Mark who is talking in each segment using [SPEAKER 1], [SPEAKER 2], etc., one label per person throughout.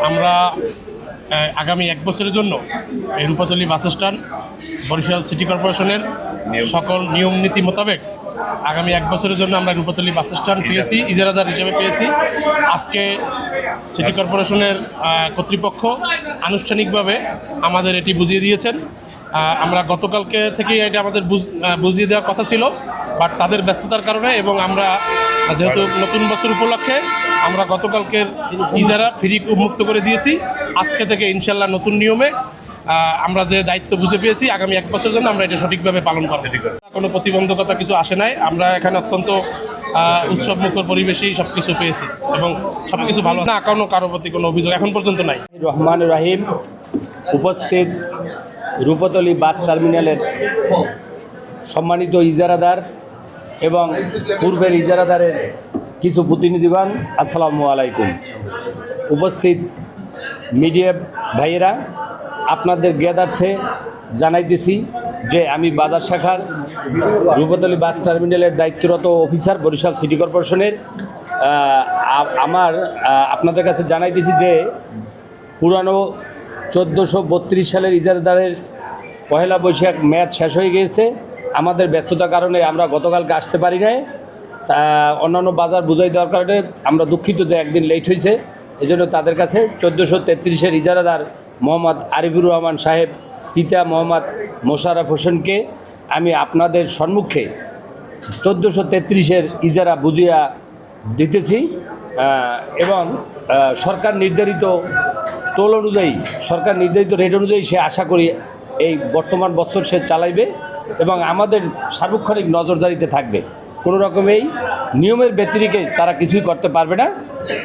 [SPEAKER 1] আমরা আগামী 1 বছরের জন্য এই Rupatali bus stand Barishal city কর্পোরেশনের সকল নিয়ম নীতি মোতাবেক আগামী 1 বছরের জন্য আমরা রূপাতলী বাস স্ট্যান্ড পেয়েছি, ইজারাদার হিসেবে পেয়েছি। আজকে সিটি কর্পোরেশনের কর্তৃপক্ষ আনুষ্ঠানিকভাবে আমাদের এটি বুঝিয়ে দিয়েছেন। আমরা গতকালকে থেকেই এটা আমাদের বুঝিয়ে দেওয়ার কথা ছিল, বাট তাদের ব্যস্ততার কারণে এবং আমরা যেহেতু নতুন বছর উপলক্ষে আমরা গতকালকের ইজারা ফ্রি উন্মুক্ত করে দিয়েছি। আজকে থেকে ইনশাল্লাহ নতুন নিয়মে আমরা যে দায়িত্ব বুঝে পেয়েছি আগামী 1 বছরের জন্য আমরা এটা সঠিকভাবে পালন করব। কোনো প্রতিবন্ধকতা কিছু আসে নাই। আমরা এখানে অত্যন্ত উৎসব মুখর পরিবেশেই সব কিছু পেয়েছি এবং সব কিছু ভালো না। কারো প্রতি কোনো অভিযোগ এখন পর্যন্ত নাই।
[SPEAKER 2] রহমান রাহিম উপস্থিত রূপাতলী বাস টার্মিনালের সম্মানিত ইজারাদার এবং পূর্বের ইজারাদারের কিছু প্রতিনিধিগণ, আসসালামু আলাইকুম। উপস্থিত মিডিয়া ভাইয়েরা, আপনাদের জ্ঞাতার্থে জানাইতেছি যে আমি বাজার শাখার রূপাতলী বাস টার্মিনালের দায়িত্বরত অফিসার বরিশাল সিটি কর্পোরেশনের। আপনাদের কাছে জানাইতেছি যে পুরানো 1432 সালের ইজারাদারের পহেলা বৈশাখ মেয়াদ শেষ হয়ে গিয়েছে। আমাদের ব্যস্ততার কারণে আমরা গতকালকে আসতে পারি নাই। অন্যান্য বাজার বুঝাই দেওয়ার কারণে আমরা দুঃখিত যে একদিন লেট হয়েছে। এজন্য তাদের কাছে 1433-এর ইজারাদার মোহাম্মদ আরিফুর রহমান সাহেব পিতা মোহাম্মদ মোশাররফ হোসেনকে আমি আপনাদের সম্মুখে 1433-এর ইজারা বুঝিয়া দিতেছি এবং সরকার নির্ধারিত টোল অনুযায়ী, সরকার নির্ধারিত রেট অনুযায়ী সে আশা করি এই বর্তমান বছর সে চালাইবে এবং আমাদের সার্বক্ষণিক নজরদারিতে থাকবে। কোনো রকমেই নিয়মের ব্যতিরেকে তারা কিছুই করতে পারবে না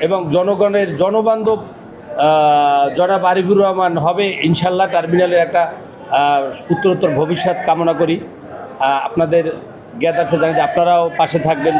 [SPEAKER 2] এবং জনগণের জনবান্ধব জনাব আরিফুর রহমান হবে ইনশাল্লাহ। টার্মিনালের একটা উত্তরোত্তর ভবিষ্যৎ কামনা করি। আপনাদের জ্ঞাতার্থে জানি যে আপনারাও পাশে থাকবেন।